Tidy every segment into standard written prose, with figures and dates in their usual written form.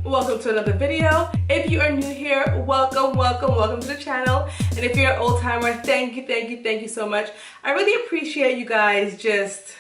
welcome to another video. If you are new here, welcome to the channel. And if you're an old timer, thank you so much. I really appreciate you guys just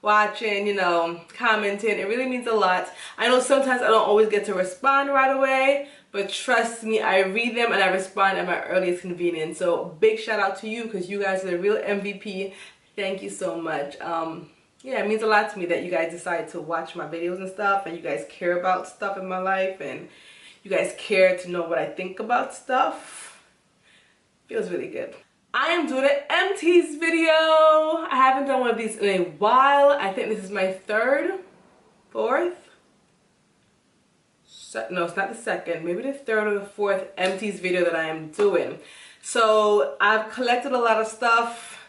watching, you know, commenting. It really means a lot. I know sometimes I don't always get to respond right away, but trust me, I read them and I respond at my earliest convenience. So big shout out to you because you guys are the real MVP. Thank you so much. Yeah, it means a lot to me that you guys decide to watch my videos and stuff, and you guys care about stuff in my life, and you guys care to know what I think about stuff. Feels really good. I am doing an empties video. I haven't done one of these in a while. I think this is my fourth. No, it's not the second. Maybe the third or the fourth empties video that I am doing. So I've collected a lot of stuff.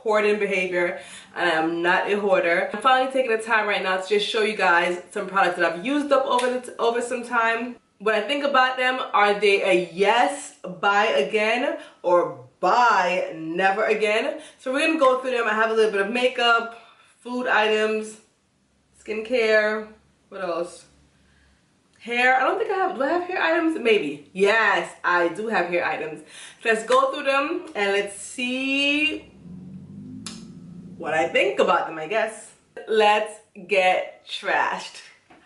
Hoarding behavior, and I am not a hoarder. I'm finally taking the time right now to just show you guys some products that I've used up over some time. When I think about them, are they a yes, buy again, or buy never again? So we're gonna go through them. I have a little bit of makeup, food items, skincare, what else? Hair. I don't think I have. Do I have hair items? Maybe. Yes, I do have hair items. Let's go through them and let's see what I think about them, I guess. Let's get trashed.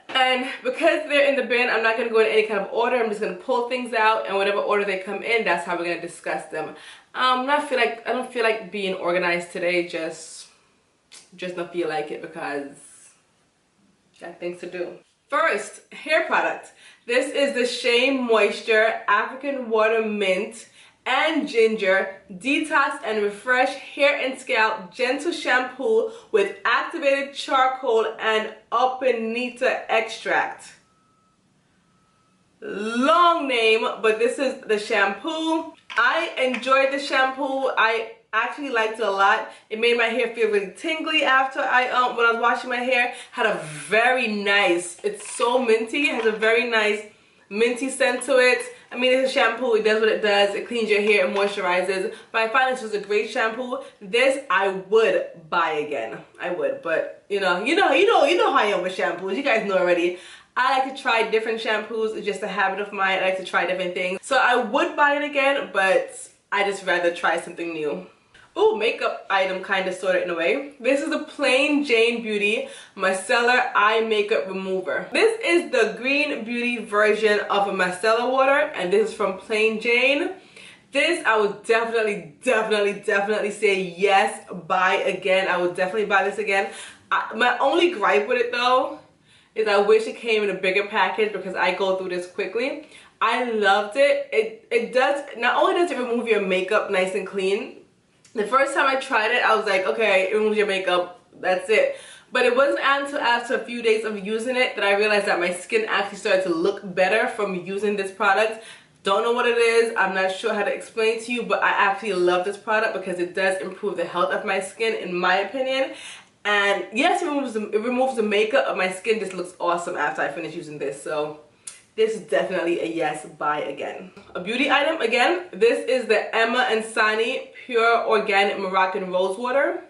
And because they're in the bin, I'm not gonna go in any kind of order. I'm just gonna pull things out, and whatever order they come in, that's how we're gonna discuss them. I don't feel like being organized today. Just not feel like it because got things to do. First, hair product. This is the Shea Moisture African Water Mint and Ginger Detox and Refresh Hair and Scalp Gentle Shampoo with activated charcoal and Opinita extract. Long name, but this is the shampoo. I enjoyed the shampoo. I actually liked it a lot. It made my hair feel really tingly after when I was washing my hair. Had a very nice, it's so minty, it has a very nice minty scent to it. I mean, it's a shampoo, it does what it does, it cleans your hair, it moisturizes, but I find this was a great shampoo. This I would buy again. I would, but you know how I am with shampoos. You guys know already. I like to try different shampoos. It's just a habit of mine. I like to try different things. So I would buy it again, but I just rather try something new. Ooh, makeup item kind of sorta in a way. This is the Plain Jane Beauty Micellar Eye Makeup Remover. This is the Green Beauty version of a micellar water, and this is from Plain Jane. This I would definitely say yes, buy again. I would definitely buy this again. My only gripe with it though is I wish it came in a bigger package because I go through this quickly. I loved it. It does, not only does it remove your makeup nice and clean. The first time I tried it, I was like, okay, it removes your makeup, that's it. But it wasn't until after a few days of using it that I realized that my skin actually started to look better from using this product. Don't know what it is, I'm not sure how to explain to you, but I actually love this product because it does improve the health of my skin, in my opinion. And yes, it removes the makeup, but my skin just looks awesome after I finish using this. So this is definitely a yes, buy again. A beauty item, again, this is the Emma and Sani Pure Organic Moroccan Rose Water.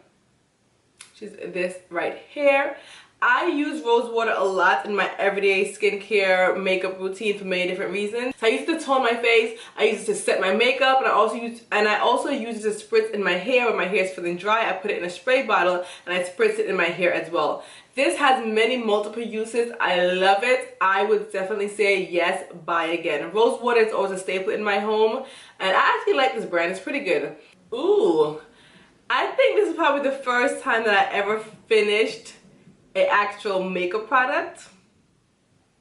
Which is this right here. I use rose water a lot in my everyday skincare makeup routine for many different reasons. So I use it to tone my face, I use it to set my makeup, and I also use it to spritz in my hair when my hair is feeling dry. I put it in a spray bottle and I spritz it in my hair as well. This has many multiple uses. I love it. I would definitely say yes, buy again. Rose water is always a staple in my home, and I actually like this brand. It's pretty good. Ooh, I think this is probably the first time that I ever finished an actual makeup product.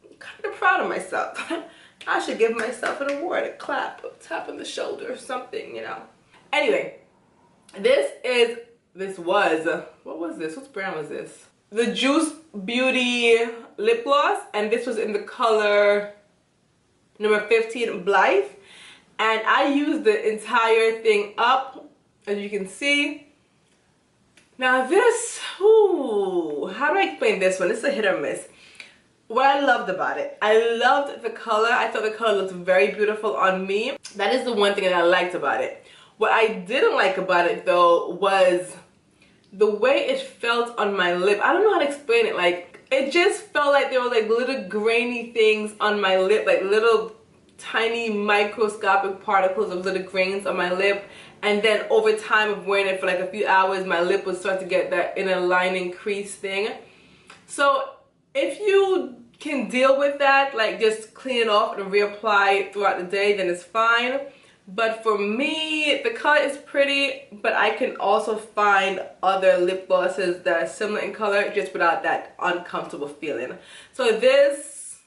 I'm kind of proud of myself. I should give myself an award, a clap, a tap on the shoulder or something, you know. Anyway, what was this? What brand was this? The Juice Beauty Lip Gloss, and this was in the color number 15, Blythe. And I used the entire thing up, as you can see. Now this, ooh, how do I explain this one? It's a hit or miss. What I loved about it, I loved the color. I thought the color looked very beautiful on me. That is the one thing that I liked about it. What I didn't like about it though was the way it felt on my lip. I don't know how to explain it. Like, it just felt like there were like little grainy things on my lip, like little tiny microscopic particles of little grains on my lip. And then over time of wearing it for like a few hours, my lip would start to get that inner lining crease thing. So if you can deal with that, like just clean it off and reapply throughout the day, then it's fine. But for me, the color is pretty, but I can also find other lip glosses that are similar in color just without that uncomfortable feeling. So this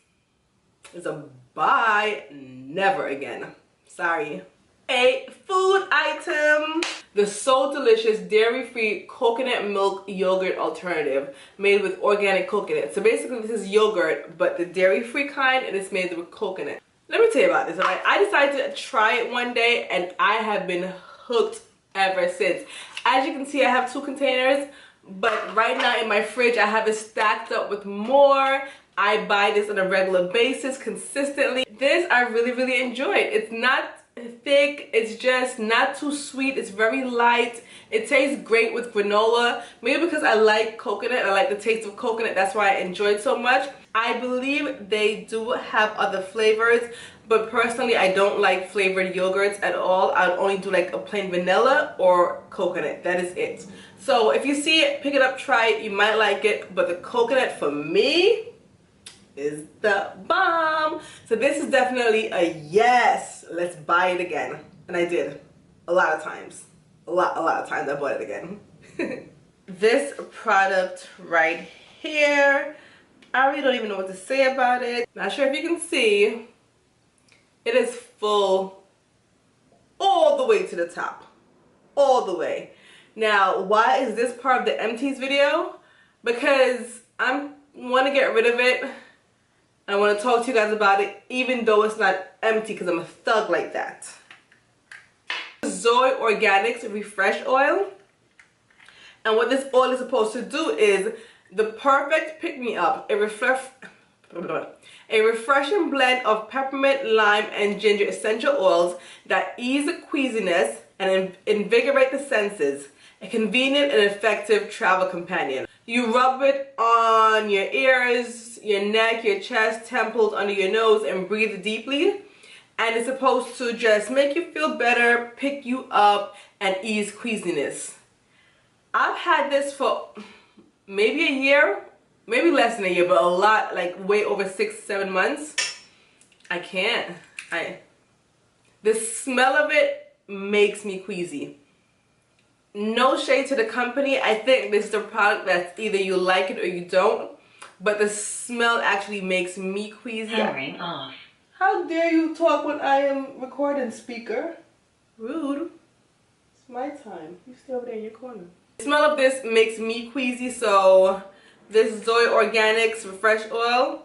is a buy, never again. Sorry. A food item. The So Delicious dairy-free coconut milk yogurt alternative made with organic coconut. So basically this is yogurt, but the dairy-free kind, and it's made with coconut. Let me tell you about this, alright? I decided to try it one day and I have been hooked ever since. As you can see, I have 2 containers, but right now in my fridge I have it stacked up with more. I buy this on a regular basis consistently. This I really enjoyed. It's not thick, it's just not too sweet, it's very light. It tastes great with granola. Maybe because I like coconut, I like the taste of coconut, that's why I enjoy it so much. I believe they do have other flavors, but personally I don't like flavored yogurts at all. I would only do like a plain vanilla or coconut, that is it. So if you see it, pick it up, try it, you might like it, but the coconut for me is the bomb. So this is definitely a yes, let's buy it again. And I did a lot of times. A lot of times I bought it again. This product right here, I really don't even know what to say about it. Not sure if you can see, it is full all the way to the top, all the way. Now why is this part of the Empties video? Because I want to get rid of it. I want to talk to you guys about it even though it's not empty, because I'm a thug like that. Zoe Organic Refresh Oil. And what this oil is supposed to do is the perfect pick-me-up. A refreshing blend of peppermint, lime, and ginger essential oils that ease the queasiness and invigorate the senses. A convenient and effective travel companion. You rub it on your ears, your neck, your chest, temples, under your nose, and breathe deeply. And it's supposed to just make you feel better, pick you up, and ease queasiness. I've had this for maybe a year, maybe less than a year, but a lot, like way over 6-7 months. I can't. The smell of it makes me queasy. No shade to the company. I think this is a product that's either you like it or you don't. But the smell actually makes me queasy. Powering off. How dare you talk when I am recording, speaker? Rude. It's my time. You stay over there in your corner. The smell of this makes me queasy, so this Zoe Organics Refresh Oil.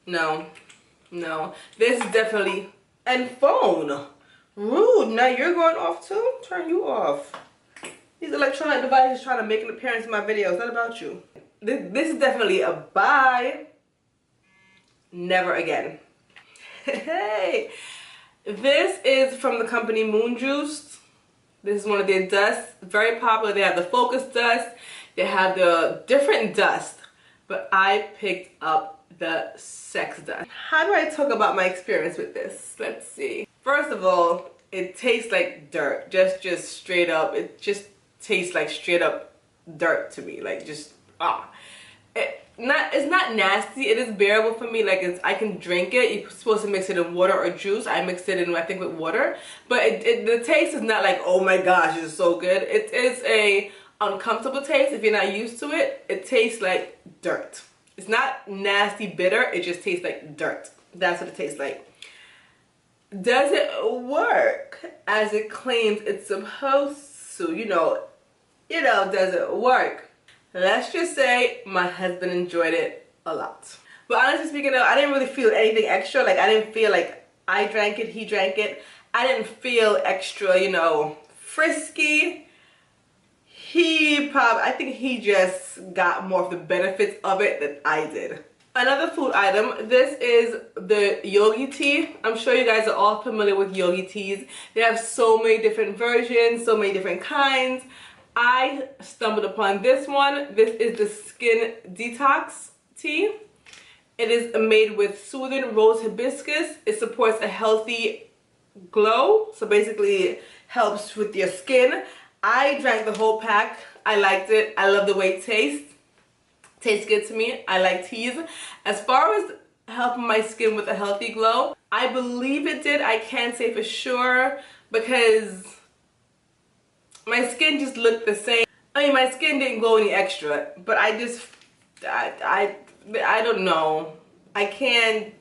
No. No. This is definitely... And phone. Rude. Now you're going off too? Turn you off. These electronic devices trying to make an appearance in my videos. Not about you. This is definitely a buy. Never again. Hey, this is from the company Moon Juice. This is one of their dusts. Very popular. They have the focus dust. They have the different dust. But I picked up the sex dust. How do I talk about my experience with this? Let's see. First of all, it tastes like dirt. Just straight up. It just tastes like straight up dirt to me. Like just it's not nasty. It is bearable for me. Like I can drink it. You're supposed to mix it in water or juice. I mixed it in, I think, with water. But the taste is not like, oh my gosh, it's so good. It is a uncomfortable taste if you're not used to it. It tastes like dirt. It's not nasty bitter. It just tastes like dirt. That's what it tastes like. Does it work as it claims it's supposed to? You know, does it work? Let's just say my husband enjoyed it a lot. But honestly speaking though, I didn't really feel anything extra. Like I didn't feel like I drank it, he drank it. I didn't feel extra, frisky. I think he just got more of the benefits of it than I did. Another food item, this is the Yogi tea. I'm sure you guys are all familiar with Yogi teas. They have so many different versions, so many different kinds. I stumbled upon this one. This is the Skin Detox tea. It is made with soothing rose hibiscus. It supports a healthy glow. So basically it helps with your skin. I drank the whole pack. I liked it. I love the way it tastes. Tastes good to me. I like teas. As far as helping my skin with a healthy glow, I believe it did. I can't say for sure because my skin just looked the same. I mean, my skin didn't glow any extra, but I don't know. I can't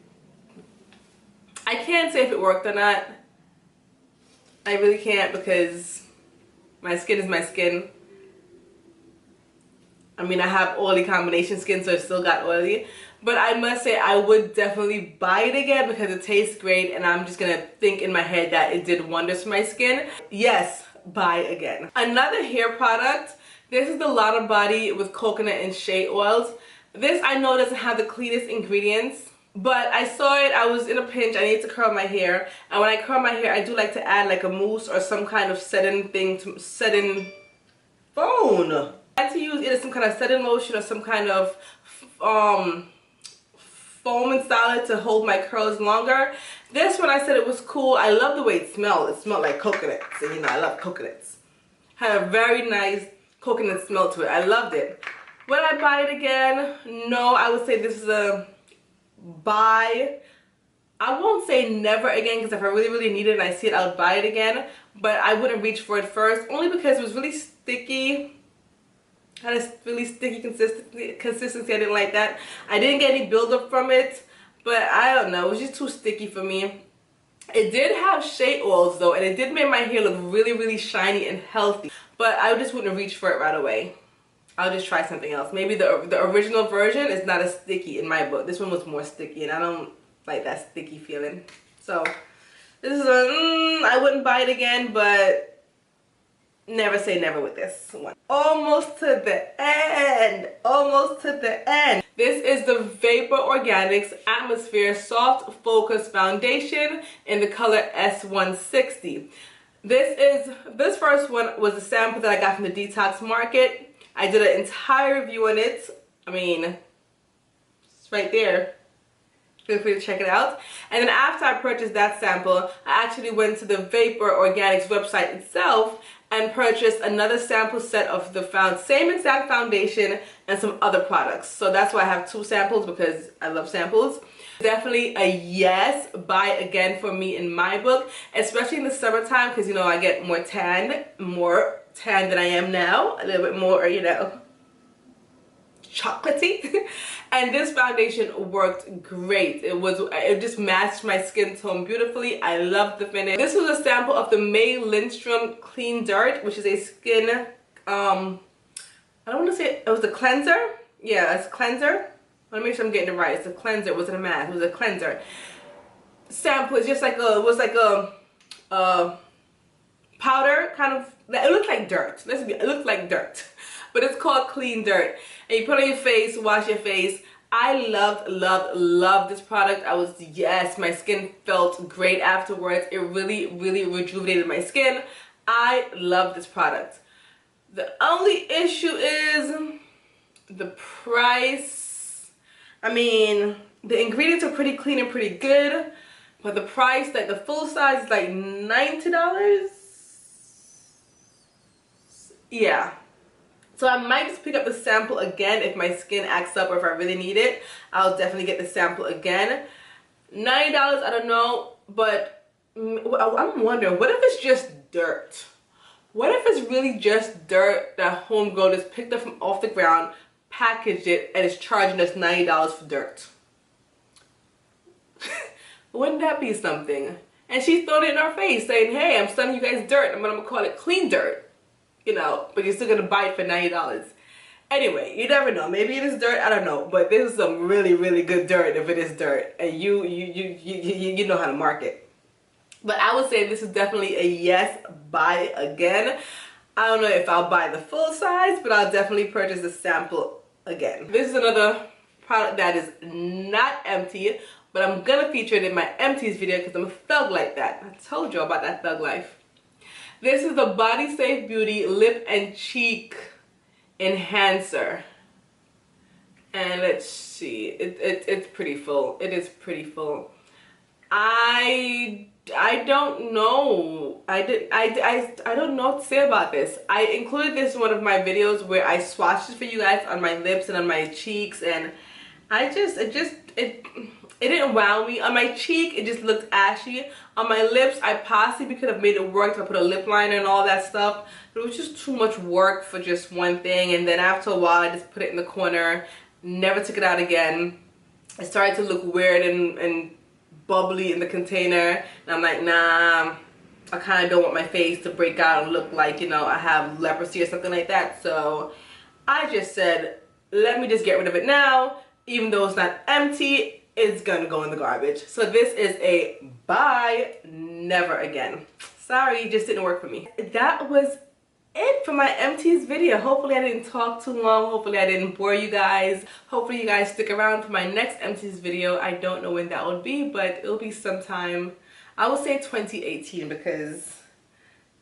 say if it worked or not. I really can't because my skin is my skin. I mean, I have oily combination skin, so it still got oily. But I must say, I would definitely buy it again because it tastes great, and I'm just gonna think in my head that it did wonders for my skin. Yes, buy again. Another hair product. This is the Lotta Body with coconut and shea oils. This I know doesn't have the cleanest ingredients, but I saw it. I was in a pinch. I need to curl my hair, and when I curl my hair, I do like to add like a mousse or some kind of setting thing to setting phone. I like to use either some kind of setting lotion or some kind of foam installer to hold my curls longer. This one I said it was cool. I love the way it smelled. It smelled like coconuts, and you know I love coconuts. Had a very nice coconut smell to it. I loved it. Would I buy it again? No, I would say this is a buy. I won't say never again because if I really need it and I see it, I'll buy it again. But I wouldn't reach for it first, only because it was really sticky. Had a really sticky consistency. I didn't like that. I didn't get any buildup from it, but I don't know. It was just too sticky for me. It did have shea oils though, and it did make my hair look really shiny and healthy. But I just wouldn't reach for it right away. I'll just try something else. Maybe the original version is not as sticky in my book. This one was more sticky, and I don't like that sticky feeling. So this is I wouldn't buy it again, but never say never with this one. Almost to the end. Almost to the end. This is the Vapour Organics Atmosphere Soft Focus Foundation in the color S160. This first one was a sample that I got from the Detox Market. I did an entire review on it. I mean, it's right there. Feel free to check it out. And then after I purchased that sample, I actually went to the Vapour Organics website itself and purchased another sample set of the same exact foundation and some other products. So that's why I have two samples, because I love samples. Definitely a yes, buy again for me in my book, especially in the summertime, because you know I get more tan than I am now, a little bit more, you know, chocolatey. And this foundation worked great. It just matched my skin tone beautifully. I love the finish. This was a sample of the Lindstrom Clean Dirt, which is a skin I don't want to say it was a cleanser. Yeah, it's a cleanser. Let me make sure I'm getting it right. It's a cleanser. It wasn't a mask. It was a cleanser. Sample is just like it was like a powder kind of. It looked like dirt. It looked like dirt. But it's called Clean Dirt. And you put it on your face, wash your face. I loved this product. Yes, my skin felt great afterwards. It really rejuvenated my skin. I love this product. The only issue is the price. I mean, the ingredients are pretty clean and pretty good, but the price, like the full size, is like $90. Yeah. So I might just pick up the sample again if my skin acts up, or if I really need it. I'll definitely get the sample again. $90, I don't know, but I'm wondering, what if it's just dirt? What if it's really just dirt that homegirl just picked up from off the ground, packaged it, and is charging us $90 for dirt? Wouldn't that be something? And she's throwing it in our face saying, hey, I'm selling you guys dirt, but I'm gonna call it clean dirt. You know, but you're still gonna buy it for $90. Anyway, you never know. Maybe it is dirt, I don't know. But this is some really good dirt if it is dirt. And you know how to market. But I would say this is definitely a yes, buy again. I don't know if I'll buy the full size, but I'll definitely purchase the sample again. This is another product that is not empty, but I'm gonna feature it in my empties video because I'm a thug like that. I told you about that thug life. This is the Bodisafe Beauty Lip and Cheek Enhancer. And let's see, it's pretty full. It is pretty full. I don't know. I don't know what to say about this. I included this in one of my videos where I swatched it for you guys on my lips and on my cheeks, and it didn't wow me. On my cheek, it just looked ashy. On my lips, I possibly could have made it work if I put a lip liner and all that stuff, but it was just too much work for just one thing. And then after a while, I just put it in the corner, never took it out again. It started to look weird and bubbly in the container, and I'm like, nah, I kind of don't want my face to break out and look like, you know, I have leprosy or something like that. So I just said, let me just get rid of it now. Even though it's not empty, it's gonna go in the garbage. So this is a bye, never again. Sorry, it just didn't work for me. That was it for my empties video. Hopefully I didn't talk too long. Hopefully I didn't bore you guys. Hopefully you guys stick around for my next empties video. I don't know when that will be, but it'll be sometime, I will say 2018, because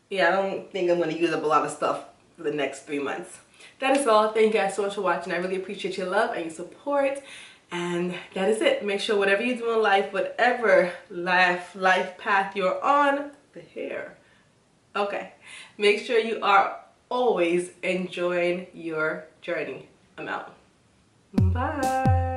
yeah, I don't think I'm going to use up a lot of stuff for the next 3 months. That is all. Thank you guys so much for watching. I really appreciate your love and your support. And that is it. Make sure whatever you do in life, whatever life path you're on, the hair. Okay. Make sure you are always enjoying your journey. I'm out. Bye.